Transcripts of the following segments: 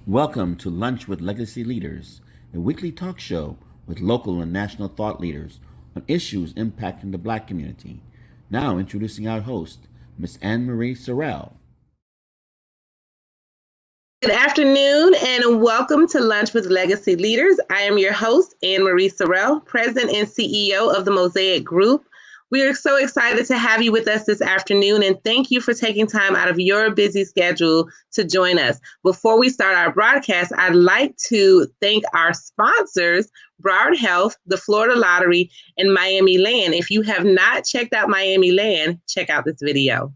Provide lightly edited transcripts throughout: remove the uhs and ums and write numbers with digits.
Welcome to Lunch with Legacy Leaders, a weekly talk show with local and national thought leaders on issues impacting the Black community. Now introducing our host, Miss Anne Marie Sorrell. Good afternoon and welcome to Lunch with Legacy Leaders. I am your host, Anne Marie Sorrell, President and CEO of the Mosaic Group. We are so excited to have you with us this afternoon and thank you for taking time out of your busy schedule to join us. Before we start our broadcast, I'd like to thank our sponsors, Broward Health, the Florida Lottery, and Miami Land. If you have not checked out Miami Land, check out this video.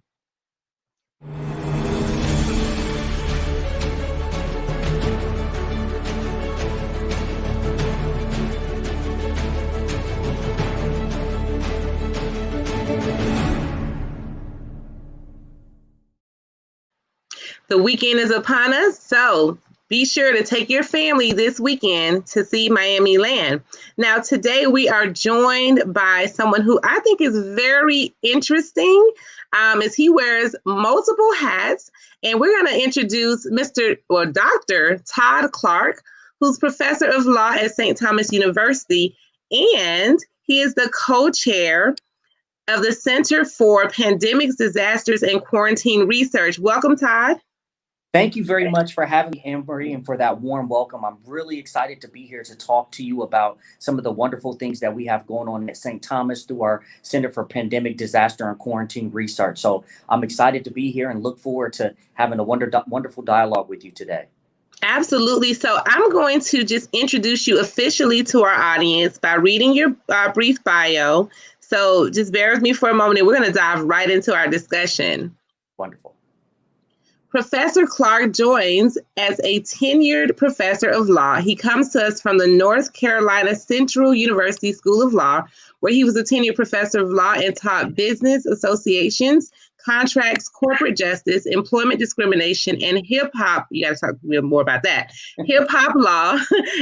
The weekend is upon us, so be sure to take your family this weekend to see Miami Land. Now, today we are joined by someone who I think is very interesting, as he wears multiple hats, and we're going to introduce Dr. Todd Clark, who's professor of law at St. Thomas University, and he is the co-chair of the Center for Pandemics, Disasters, and Quarantine Research. Welcome, Todd. Thank you very much for having me, Anne-Marie, and for that warm welcome. I'm really excited to be here to talk to you about some of the wonderful things that we have going on at St. Thomas through our Center for Pandemic, Disaster, and Quarantine Research. So I'm excited to be here and look forward to having a wonderful dialogue with you today. Absolutely. So I'm going to just introduce you officially to our audience by reading your brief bio. So just bear with me for a moment and we're going to dive right into our discussion. Wonderful. Professor Clark joins as a tenured professor of law. He comes to us from the North Carolina Central University School of Law, where he was a tenured professor of law and taught business associations, contracts, corporate justice, employment discrimination, and hip hop. You got to talk more about that. Hip hop law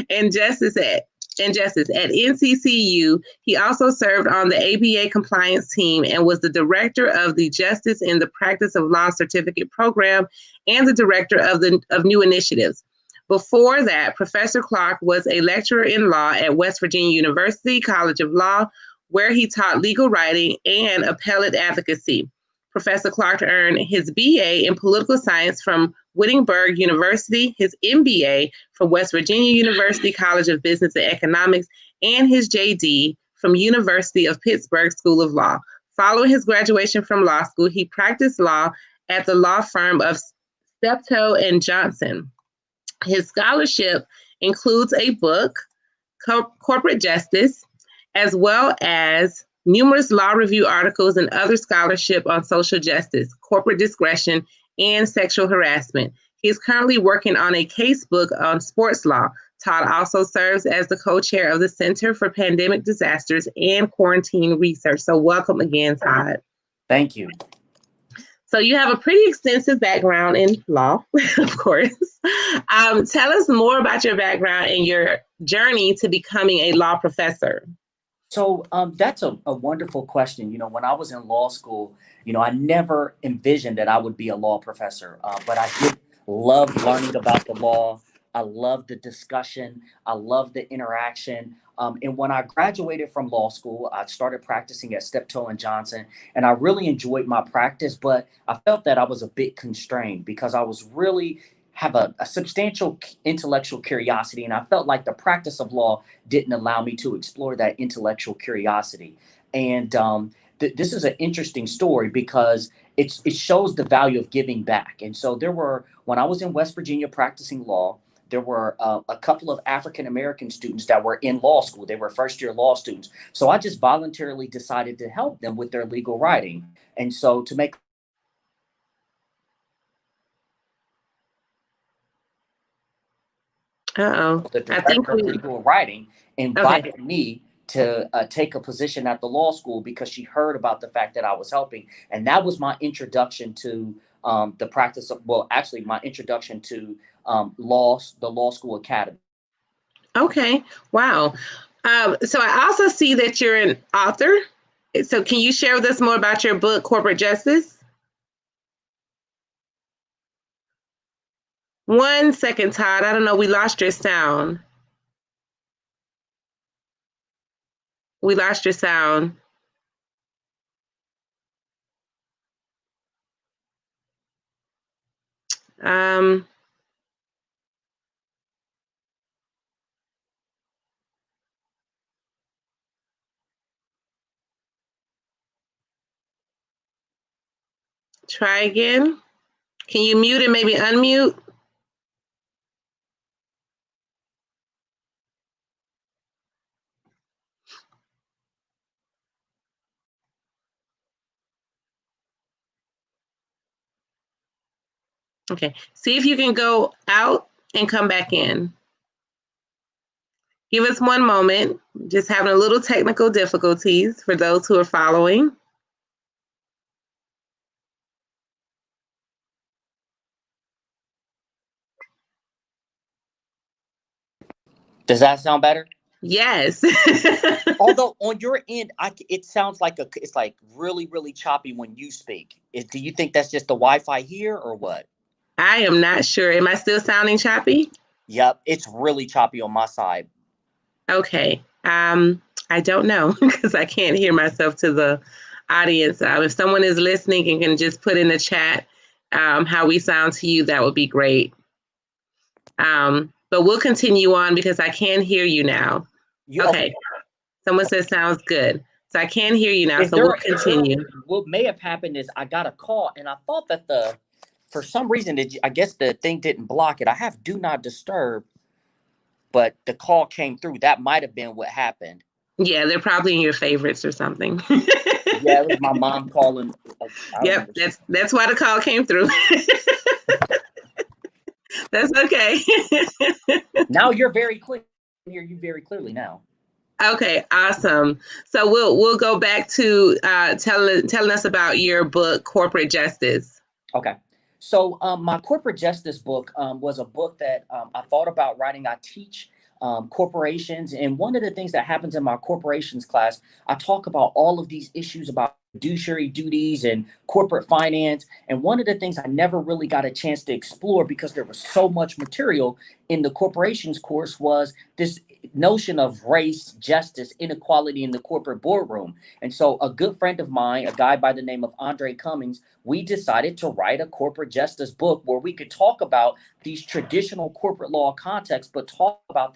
and justice at NCCU. He also served on the ABA compliance team and was the director of the Justice in the Practice of Law certificate program and the director of new initiatives. Before that, Professor Clark was a lecturer in law at West Virginia University College of Law, where he taught legal writing and appellate advocacy. Professor Clark earned his BA in political science from Wittenberg University, his MBA from West Virginia University College of Business and Economics, and his JD from University of Pittsburgh School of Law. Following his graduation from law school, he practiced law at the law firm of Steptoe and Johnson. His scholarship includes a book, Corporate Justice, as well as numerous law review articles and other scholarship on social justice, corporate discretion, and sexual harassment. He is currently working on a casebook on sports law. Todd also serves as the co-chair of the Center for Pandemic Disasters and Quarantine Research. So welcome again, Todd. Thank you. So you have a pretty extensive background in law, of course. Tell us more about your background and your journey to becoming a law professor. So that's a wonderful question. When I was in law school, I never envisioned that I would be a law professor, but I did love learning about the law. I love the discussion. I love the interaction. And when I graduated from law school, I started practicing at Steptoe and Johnson, and I really enjoyed my practice, but I felt that I was a bit constrained because I was really have a substantial intellectual curiosity, and I felt like the practice of law didn't allow me to explore that intellectual curiosity. And this is an interesting story because it shows the value of giving back. And so when I was in West Virginia practicing law, there were a couple of African American students that were in law school. They were first year law students. So I just voluntarily decided to help them with their legal writing. And so to make the director of legal writing invited me to take a position at the law school because she heard about the fact that I was helping. And that was my introduction to the practice of, my introduction to the Law School Academy. Okay. Wow. So I also see that you're an author. So can you share with us more about your book, Corporate Justice? 1 second, Todd. I don't know. We lost your sound. We lost your sound. Um, Try again. Can you mute and maybe unmute? Okay. See if you can go out and come back in. Give us 1 moment. Just having a little technical difficulties for those who are following. Does that sound better? Yes. Although on your end, it sounds like it's like really, really choppy when you speak. Do you think that's just the Wi-Fi here or what? I am not sure. Am I still sounding choppy? Yep, it's really choppy on my side. Okay. I don't know because I can't hear myself to the audience. If someone is listening and can just put in the chat how we sound to you, that would be great. But we'll continue on because I can hear you now. Okay. Someone says sounds good. So I can hear you now. So we'll continue. What may have happened is I got a call and I thought that for some reason, I guess the thing didn't block it. I have do not disturb, but the call came through. That might have been what happened. Yeah, they're probably in your favorites or something. Yeah, it was my mom calling. Yep, that's why the call came through. That's okay. Now you're very clear. I hear you very clearly now. Okay, awesome. So we'll go back to telling us about your book, Corporate Justice. Okay. So my corporate justice book was a book that I thought about writing. I teach corporations, and one of the things that happens in my corporations class, I talk about all of these issues about fiduciary duties and corporate finance. And one of the things I never really got a chance to explore because there was so much material in the corporations course was this notion of race, justice, inequality in the corporate boardroom. And so a good friend of mine, a guy by the name of Andre Cummings, we decided to write a corporate justice book where we could talk about these traditional corporate law contexts, but talk about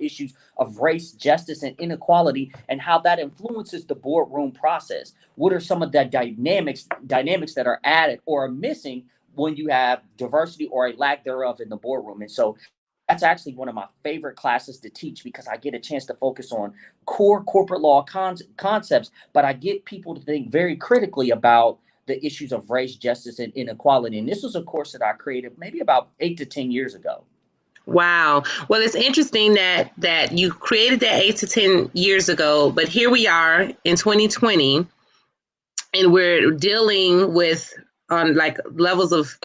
issues of race, justice, and inequality, and how that influences the boardroom process. What are some of the dynamics that are added or are missing when you have diversity or a lack thereof in the boardroom? And so that's actually one of my favorite classes to teach because I get a chance to focus on core corporate law concepts, but I get people to think very critically about the issues of race, justice, and inequality. And this was a course that I created maybe about 8 to 10 years ago. Wow. Well, it's interesting that you created that 8 to 10 years ago, but here we are in 2020, and we're dealing with on like levels of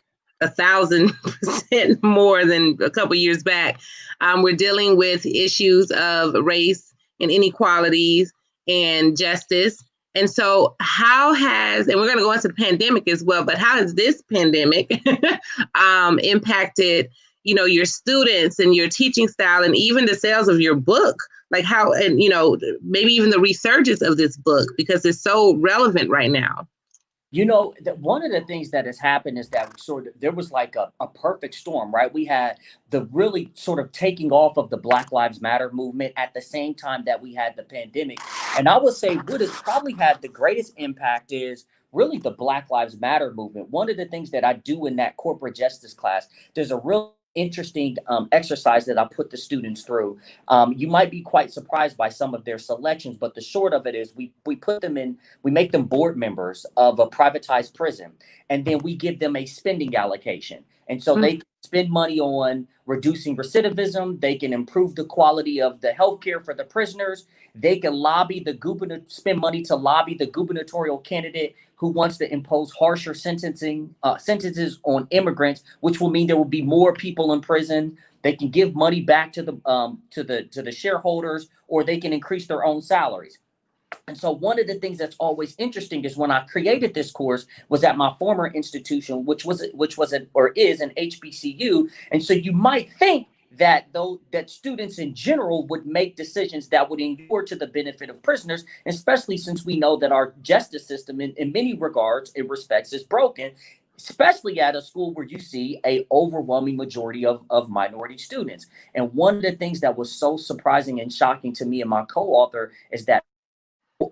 1,000% more than a couple years back. We're dealing with issues of race and inequalities and justice. And so, and we're going to go into the pandemic as well, but how has this pandemic impacted, your students and your teaching style and even the sales of your book? Like how, and maybe even the resurgence of this book because it's so relevant right now. One of the things that has happened is that there was like a perfect storm, right? We had the really sort of taking off of the Black Lives Matter movement at the same time that we had the pandemic. And I would say what has probably had the greatest impact is really the Black Lives Matter movement. One of the things that I do in that corporate justice class, there's a real interesting exercise that I put the students through. You might be quite surprised by some of their selections, but the short of it is we make them board members of a privatized prison, and then we give them a spending allocation. And so they spend money on reducing recidivism. They can improve the quality of the healthcare for the prisoners. They can spend money to lobby the gubernatorial candidate who wants to impose harsher sentences on immigrants, which will mean there will be more people in prison. They can give money back to the shareholders, or they can increase their own salaries. And so one of the things that's always interesting is when I created this course was at my former institution, or is an HBCU. And so you might think that though that students in general would make decisions that would endure to the benefit of prisoners, especially since we know that our justice system in many regards, in respects, is broken, especially at a school where you see a overwhelming majority of minority students. And one of the things that was so surprising and shocking to me and my co-author is that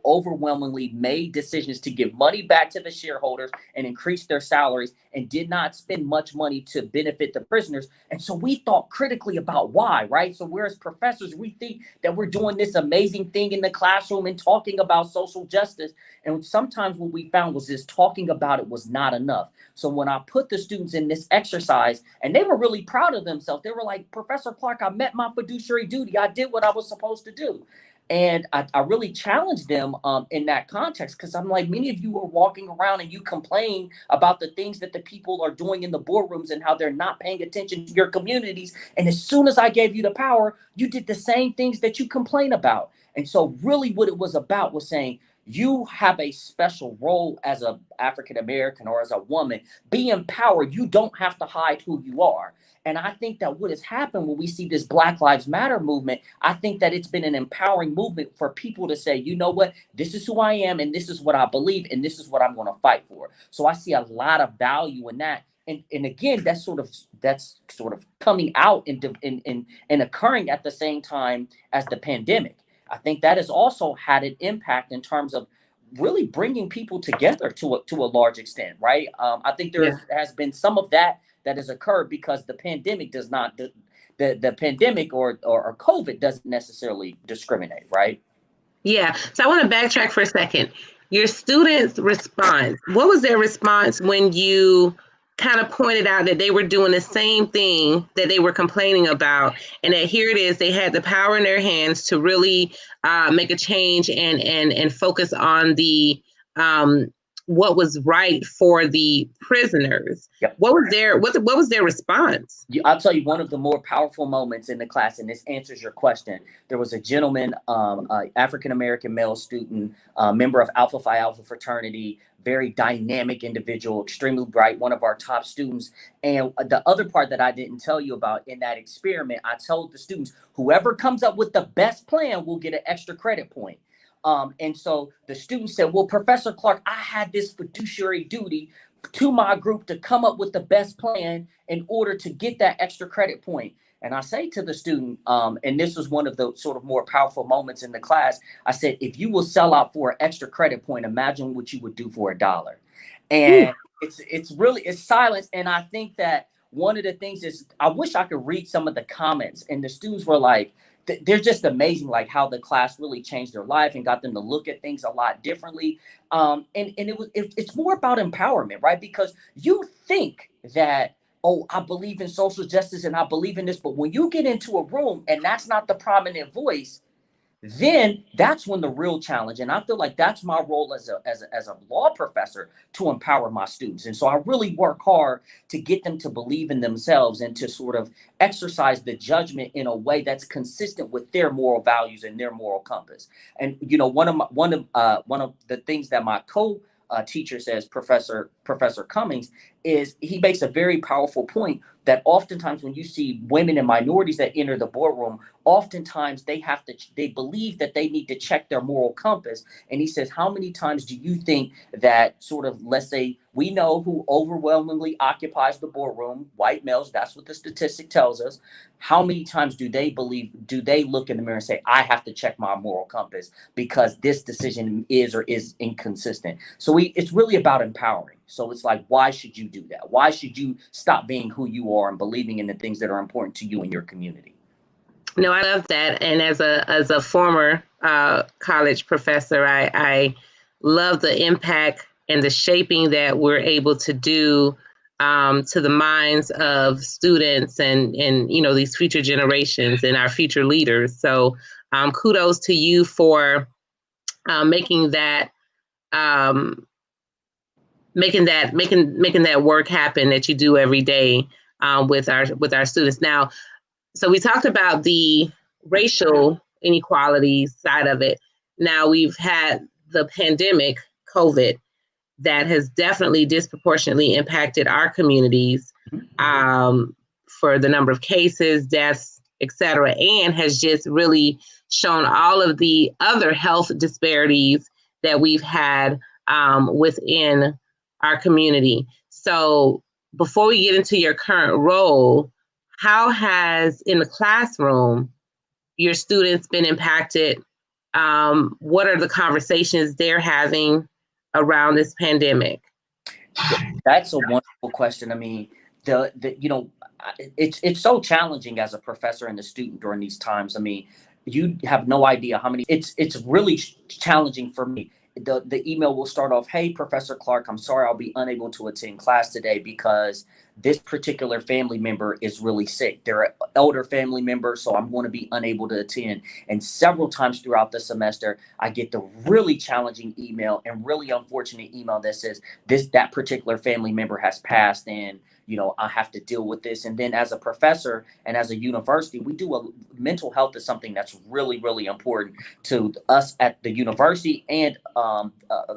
overwhelmingly made decisions to give money back to the shareholders and increase their salaries and did not spend much money to benefit the prisoners. And so we thought critically about why, right? So whereas professors, we think that we're doing this amazing thing in the classroom and talking about social justice. And sometimes what we found was this talking about it was not enough. So when I put the students in this exercise, and they were really proud of themselves, they were like, Professor Clark, I met my fiduciary duty. I did what I was supposed to do. And I really challenged them in that context, because I'm like, many of you are walking around and you complain about the things that the people are doing in the boardrooms and how they're not paying attention to your communities. And as soon as I gave you the power, you did the same things that you complain about. And so really what it was about was saying, you have a special role as a African American or as a woman. Be empowered. You don't have to hide who you are. And I think that what has happened when we see this Black Lives Matter movement, I think that it's been an empowering movement for people to say, you know what, this is who I am, and this is what I believe, and this is what I'm going to fight for. So I see a lot of value in that. And again, that's sort of coming out and occurring at the same time as the pandemic. I think that has also had an impact in terms of really bringing people together to a large extent, right? I think there has been some of that has occurred because the pandemic does not the pandemic or COVID doesn't necessarily discriminate, right? Yeah. So I want to backtrack for a second. Your students' response, what was their response when you kind of pointed out that they were doing the same thing that they were complaining about, and that here it is, they had the power in their hands to really make a change and focus on the what was right for the prisoners? Yep. What was their response? I'll tell you one of the more powerful moments in the class, and this answers your question. There was a gentleman, African-American male student, member of Alpha Phi Alpha fraternity, very dynamic individual, extremely bright, one of our top students. And the other part that I didn't tell you about in that experiment, I told the students, whoever comes up with the best plan will get an extra credit point. And so the student said, well, Professor Clark, I had this fiduciary duty to my group to come up with the best plan in order to get that extra credit point. And I say to the student, and this was one of the sort of more powerful moments in the class, I said, if you will sell out for an extra credit point, imagine what you would do for $1. And it's silence. And I think that one of the things is, I wish I could read some of the comments, and the students were like, they're just amazing, like how the class really changed their life and got them to look at things a lot differently. And it's more about empowerment, right? Because you think that, oh, I believe in social justice and I believe in this, but when you get into a room and that's not the prominent voice, then that's when the real challenge. And I feel like that's my role as a law professor, to empower my students. And so I really work hard to get them to believe in themselves and to sort of exercise the judgment in a way that's consistent with their moral values and their moral compass. And you know, one of the things that my teacher says, Professor Cummings, is he makes a very powerful point that oftentimes when you see women and minorities that enter the boardroom, oftentimes they believe that they need to check their moral compass. And he says, how many times do you think that sort of, let's say, we know who overwhelmingly occupies the boardroom, white males, that's what the statistic tells us. How many times do they look in the mirror and say, I have to check my moral compass because this decision is or is inconsistent? So it's really about empowering. So it's like, why should you do that? Why should you stop being who you are and believing in the things that are important to you and your community? No, I love that. And as a former college professor, I love the impact and the shaping that we're able to do to the minds of students and you know, these future generations and our future leaders. So kudos to you for making that work happen that you do every day with our students. Now, so we talked about the racial inequality side of it. Now we've had the pandemic, COVID, that has definitely disproportionately impacted our communities, for the number of cases, deaths, etc., and has just really shown all of the other health disparities that we've had, within our community. So, before we get into your current role, how has in the classroom your students been impacted? What are the conversations they're having around this pandemic? That's a wonderful question. I mean, it's so challenging as a professor and a student during these times. I mean, you have no idea how many. It's really challenging for me. The email will start off, "Hey, Professor Clark, I'm sorry I'll be unable to attend class today because this particular family member is really sick. They're an elder family member, so I'm going to be unable to attend." And several times throughout the semester, I get the really challenging email and really unfortunate email that says that particular family member has passed, and I have to deal with this. And then as a professor and as a university, we do mental health is something that's really, really important to us at the university and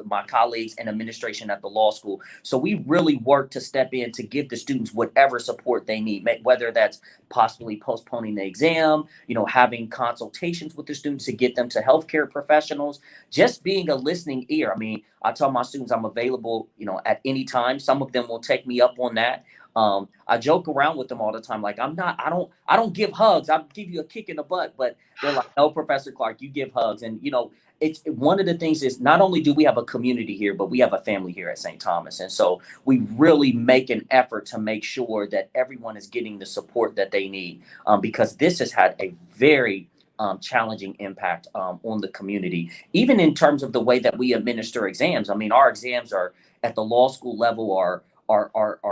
my colleagues and administration at the law school. So we really work to step in to give the students whatever support they need, whether that's possibly postponing the exam, having consultations with the students to get them to healthcare professionals, just being a listening ear. I mean, I tell my students I'm available, at any time. Some of them will take me up on that. I joke around with them all the time, like I don't give hugs. I'll give you a kick in the butt, but they're like, "No, Professor Clark, you give hugs." And it's one of the things is not only do we have a community here, but we have a family here at St. Thomas, and so we really make an effort to make sure that everyone is getting the support that they need, because this has had a very challenging impact on the community, even in terms of the way that we administer exams. I mean, our exams are at the law school level are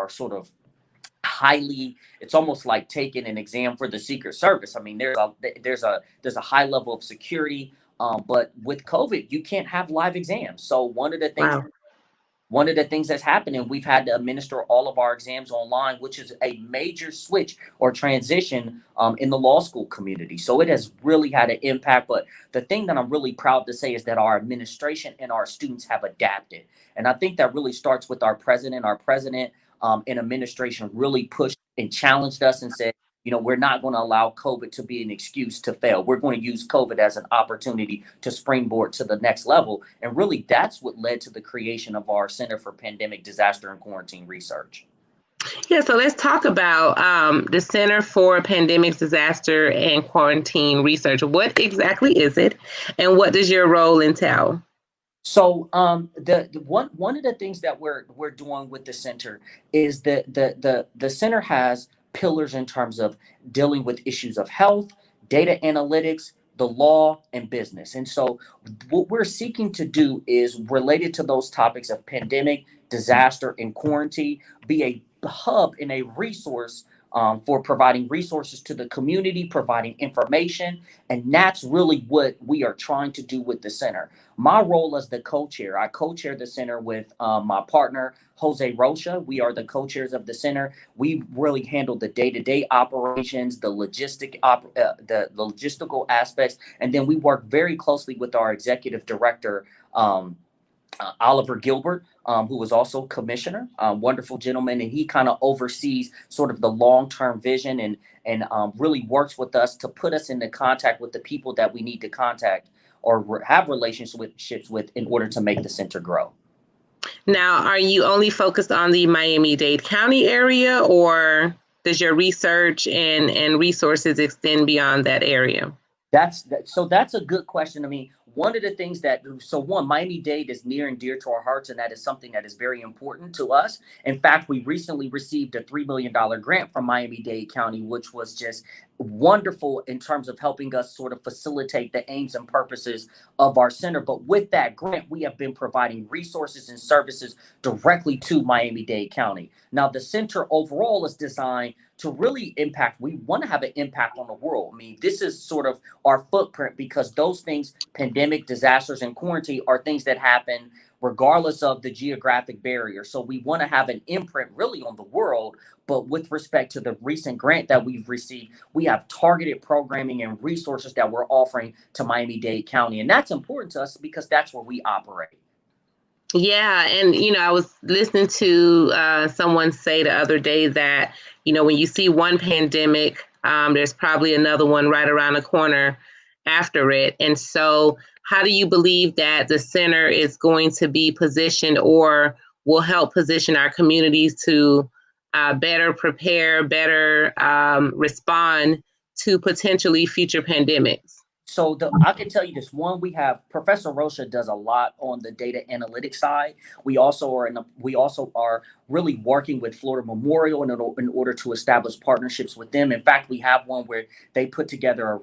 sort of highly, it's almost like taking an exam for the Secret Service. I mean, there's a high level of security, but with COVID you can't have live exams. So Wow. one of the things that's happening, we've had to administer all of our exams online, which is a major switch or transition in the law school community. So it has really had an impact. But the thing that I'm really proud to say is that our administration and our students have adapted. And I think that really starts with our president. Our president and administration really pushed and challenged us and said, we're not going to allow COVID to be an excuse to fail. We're going to use COVID as an opportunity to springboard to the next level. And really, that's what led to the creation of our Center for Pandemic, Disaster, and Quarantine Research. Yeah, so let's talk about the Center for Pandemic, Disaster, and Quarantine Research. What exactly is it, and what does your role entail? So the one of the things that we're doing with the center is that the center has pillars in terms of dealing with issues of health, data analytics, the law, and business. And so what we're seeking to do is related to those topics of pandemic, disaster, and quarantine, be a hub and a resource for providing resources to the community, providing information, and that's really what we are trying to do with the center. My role as the co-chair, I co-chair the center with my partner, Jose Rocha. We are the co-chairs of the center. We really handle the day-to-day operations, the logistical aspects, and then we work very closely with our executive director, Oliver Gilbert, who is also commissioner, wonderful gentleman, and he kind of oversees sort of the long-term vision and really works with us to put us into contact with the people that we need to contact or have relationships with in order to make the center grow. Now, are you only focused on the Miami-Dade County area, or does your research and resources extend beyond that area? So that's a good question. I mean, one of the things one, Miami-Dade is near and dear to our hearts, and that is something that is very important to us. In fact, we recently received a $3 million grant from Miami-Dade County, which was just wonderful in terms of helping us sort of facilitate the aims and purposes of our center. But with that grant, we have been providing resources and services directly to Miami-Dade County. Now, the center overall is designed to really impact. We want to have an impact on the world. I mean, this is sort of our footprint because those things, pandemic, disasters, and quarantine, are things that happen regardless of the geographic barrier. So we want to have an imprint really on the world. But with respect to the recent grant that we've received, we have targeted programming and resources that we're offering to Miami-Dade County. And that's important to us because that's where we operate. Yeah, and I was listening to someone say the other day that when you see one pandemic, there's probably another one right around the corner after it. And so, how do you believe that the center is going to be positioned, or will help position our communities to better prepare, better respond to potentially future pandemics? So I can tell you this. One, we have Professor Rocha does a lot on the data analytics side. We also are really working with Florida Memorial in order to establish partnerships with them. In fact, we have one where they put together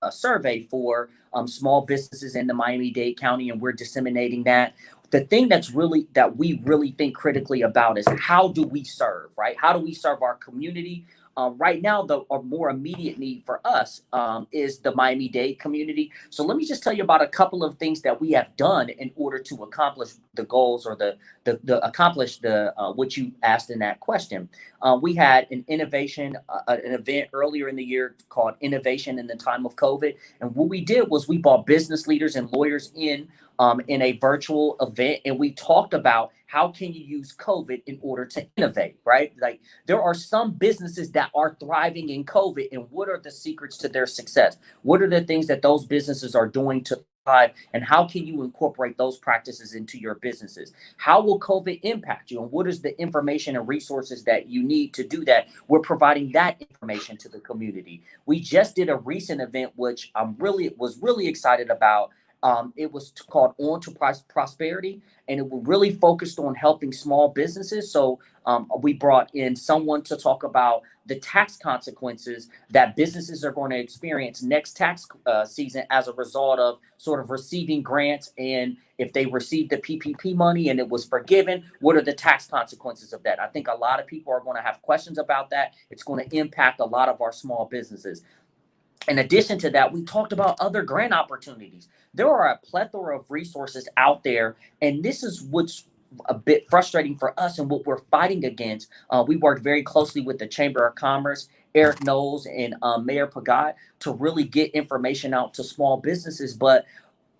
a survey for small businesses in the Miami-Dade County, and we're disseminating that. The thing that we really think critically about is how do we serve, right? How do we serve our community? Right now, a more immediate need for us is the Miami-Dade community. So let me just tell you about a couple of things that we have done in order to accomplish the goals, or accomplish what you asked in that question. We had an event earlier in the year called Innovation in the Time of COVID. And what we did was we brought business leaders and lawyers in a virtual event, and we talked about how can you use COVID in order to innovate, right? Like, there are some businesses that are thriving in COVID, and what are the secrets to their success? What are the things that those businesses are doing to thrive, and how can you incorporate those practices into your businesses? How will COVID impact you, and what is the information and resources that you need to do that? We're providing that information to the community. We just did a recent event, which was really excited about. It was called On to Prosperity, and it was really focused on helping small businesses. So we brought in someone to talk about the tax consequences that businesses are going to experience next tax season as a result of sort of receiving grants. And if they received the PPP money and it was forgiven, what are the tax consequences of that? I think a lot of people are going to have questions about that. It's going to impact a lot of our small businesses. In addition to that, we talked about other grant opportunities. There are a plethora of resources out there, and this is what's a bit frustrating for us and what we're fighting against. We worked very closely with the Chamber of Commerce, Eric Knowles, and Mayor Pagat to really get information out to small businesses. But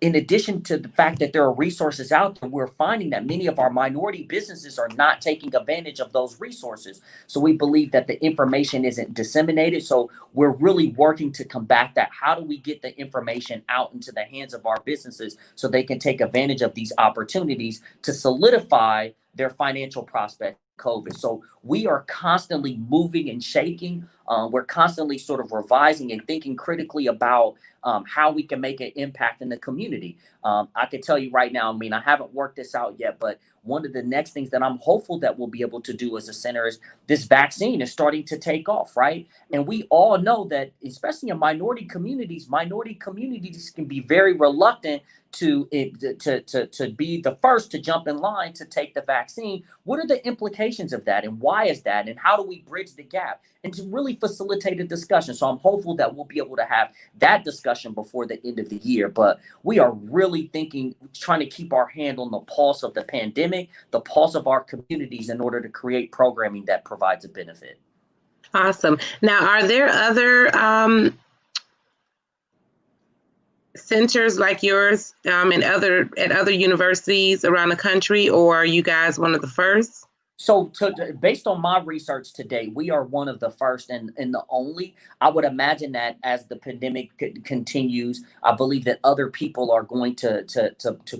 in addition to the fact that there are resources out there, we're finding that many of our minority businesses are not taking advantage of those resources. So we believe that the information isn't disseminated. So we're really working to combat that. How do we get the information out into the hands of our businesses so they can take advantage of these opportunities to solidify their financial prospects? COVID. So we are constantly moving and shaking. We're constantly sort of revising and thinking critically about how we can make an impact in the community. I can tell you right now, I mean, I haven't worked this out yet, but one of the next things that I'm hopeful that we'll be able to do as a center is this vaccine is starting to take off, right? And we all know that, especially in minority communities can be very reluctant to be the first to jump in line to take the vaccine. What are the implications of that, and why is that, and how do we bridge the gap, and to really facilitate a discussion? So I'm hopeful that we'll be able to have that discussion before the end of the year. But we are really trying to keep our hand on the pulse of the pandemic, the pulse of our communities, in order to create programming that provides a benefit. Awesome. Now, are there other centers like yours at other universities around the country, or are you guys one of the first? So based on my research today, we are one of the first and the only. I would imagine that as the pandemic continues, I believe that other people are going to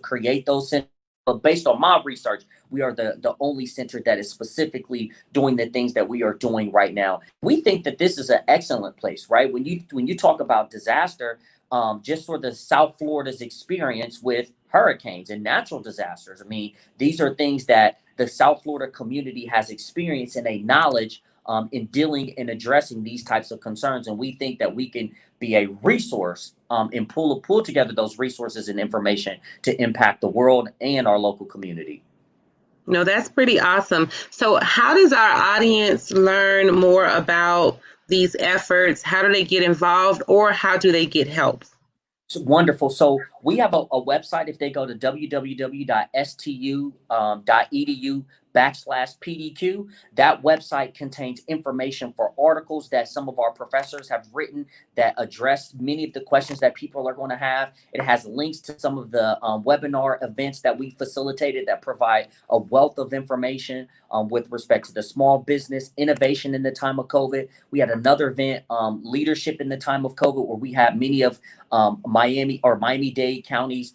create those centers. But based on my research, we are the only center that is specifically doing the things that we are doing right now. We think that this is an excellent place, right? When you talk about disaster, just for the South Florida's experience with hurricanes and natural disasters. I mean, these are things that the South Florida community has experienced and a knowledge in dealing and addressing these types of concerns. And we think that we can be a resource and pull together those resources and information to impact the world and our local community. No, that's pretty awesome. So how does our audience learn more about these efforts? How do they get involved, or how do they get help? Wonderful. So we have a website. If they go to www.stu.edu/PDQ, that website contains information for articles that some of our professors have written that address many of the questions that people are going to have. It has links to some of the webinar events that we facilitated that provide a wealth of information with respect to the small business innovation in the time of COVID. We had another event, leadership in the time of COVID, where we had many of Miami-Dade counties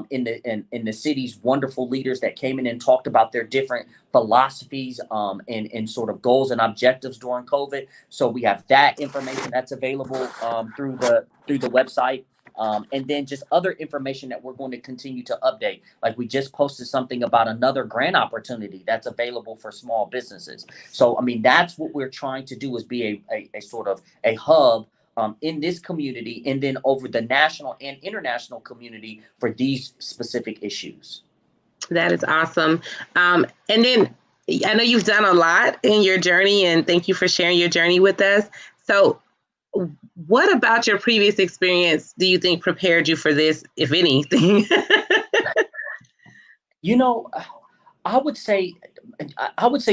in the city's wonderful leaders that came in and talked about their different philosophies and sort of goals and objectives during COVID. So we have that information that's available through the website. And then just other information that we're going to continue to update. Like we just posted something about another grant opportunity that's available for small businesses. So, I mean, that's what we're trying to do, is be a sort of a hub in this community, and then over the national and international community for these specific issues. That is awesome. And then I know you've done a lot in your journey, and thank you for sharing your journey with us. So what about your previous experience do you think prepared you for this, if anything? You know, I would say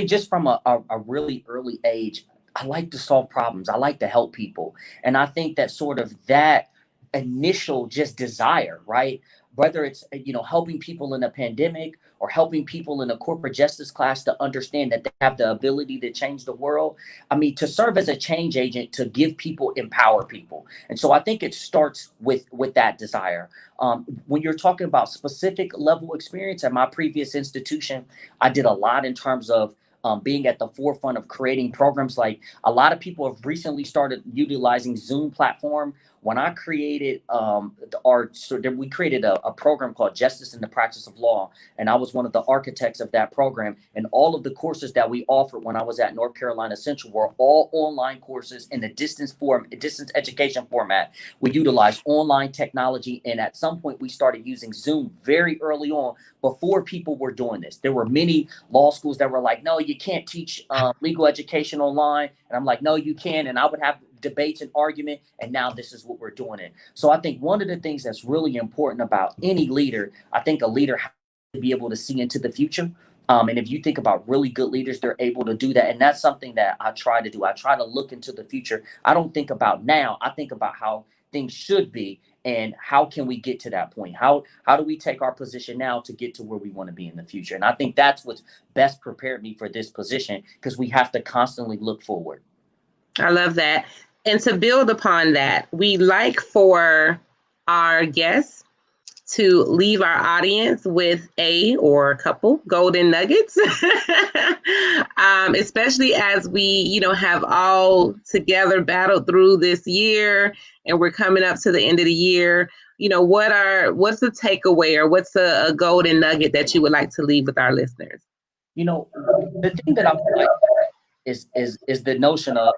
just from a really early age, I like to solve problems. I like to help people. And I think that sort of that initial just desire, right? Whether it's, helping people in a pandemic or helping people in a corporate justice class to understand that they have the ability to change the world. I mean, to serve as a change agent, to give people, empower people. And so I think it starts with that desire. When you're talking about specific level experience at my previous institution, I did a lot in terms of being at the forefront of creating programs. Like a lot of people have recently started utilizing Zoom platform. When I created we created a program called Justice in the Practice of Law, and I was one of the architects of that program. And all of the courses that we offered when I was at North Carolina Central were all online courses in a distance education format. We utilized online technology, and at some point we started using Zoom very early on, before people were doing this. There were many law schools that were like, no, you can't teach legal education online. And I'm like, no, you can. And I would have debates and argument. And now this is what we're doing it. So I think one of the things that's really important about any leader, I think a leader has to be able to see into the future. And if you think about really good leaders, they're able to do that. And that's something that I try to do. I try to look into the future. I don't think about now. I think about how things should be, and how can we get to that point? How do we take our position now to get to where we want to be in the future? And I think that's what's best prepared me for this position, because we have to constantly look forward. I love that. And to build upon that, we like for our guests to leave our audience with a or a couple golden nuggets, especially as we, have all together battled through this year, and we're coming up to the end of the year. What's the takeaway, or what's a golden nugget that you would like to leave with our listeners? The thing that I would like is the notion of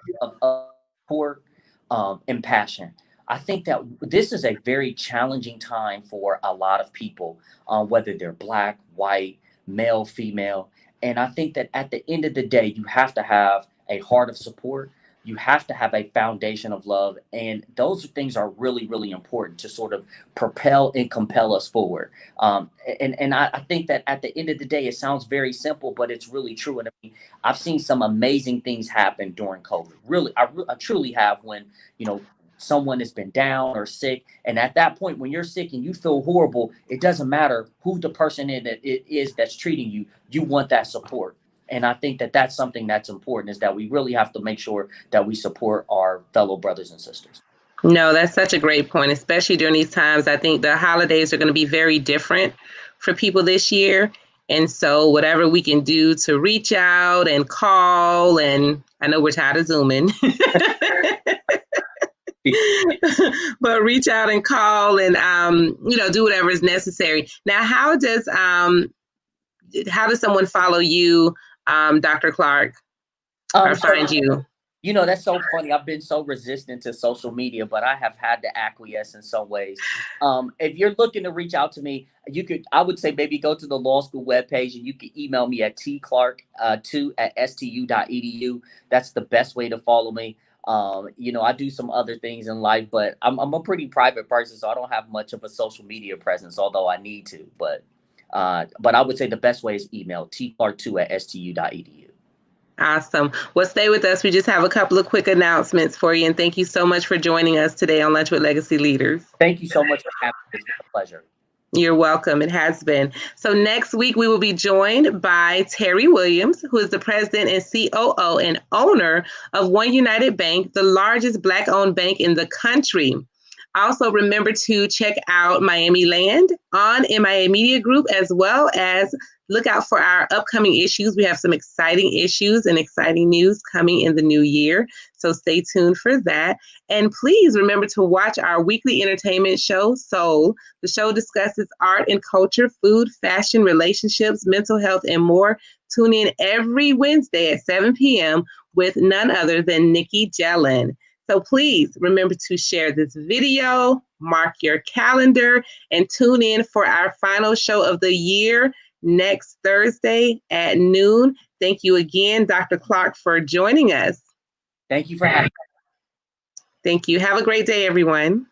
support and passion. I think that this is a very challenging time for a lot of people, whether they're Black, white, male, female. And I think that at the end of the day, you have to have a heart of support. You have to have a foundation of love. And those things are really, really important to sort of propel and compel us forward. And I think that at the end of the day, it sounds very simple, but it's really true. And I mean, I've seen some amazing things happen during COVID. Really, I truly have, when, someone has been down or sick. And at that point, when you're sick and you feel horrible, it doesn't matter who the person is that's treating you. You want that support. And I think that that's something that's important, is that we really have to make sure that we support our fellow brothers and sisters. No, that's such a great point, especially during these times. I think the holidays are going to be very different for people this year. And so whatever we can do to reach out and call, and I know we're tired of Zooming, but reach out and call and, do whatever is necessary. Now, how does someone follow you, Dr. Clark, or find you? That's so funny. I've been so resistant to social media, but I have had to acquiesce in some ways. If you're looking to reach out to me, I would say maybe go to the law school webpage, and you can email me at tclark2@stu.edu. That's the best way to follow me. I do some other things in life, but I'm a pretty private person, so I don't have much of a social media presence, although I need to. But I would say the best way is email tclark2@stu.edu. Awesome. Well, stay with us. We just have a couple of quick announcements for you. And thank you so much for joining us today on Lunch with Legacy Leaders. Thank you so much for having me. It's been a pleasure. You're welcome. It has been. So next week, we will be joined by Terry Williams, who is the president and COO and owner of One United Bank, the largest Black-owned bank in the country. Also, remember to check out Miami Land on MIA Media Group, as well as look out for our upcoming issues. We have some exciting issues and exciting news coming in the new year. So stay tuned for that. And please remember to watch our weekly entertainment show, Soul. The show discusses art and culture, food, fashion, relationships, mental health, and more. Tune in every Wednesday at 7 p.m. with none other than Nikki Jellin. So please remember to share this video, mark your calendar, and tune in for our final show of the year next Thursday at noon. Thank you again, Dr. Clark, for joining us. Thank you for having me. Thank you. Have a great day, everyone.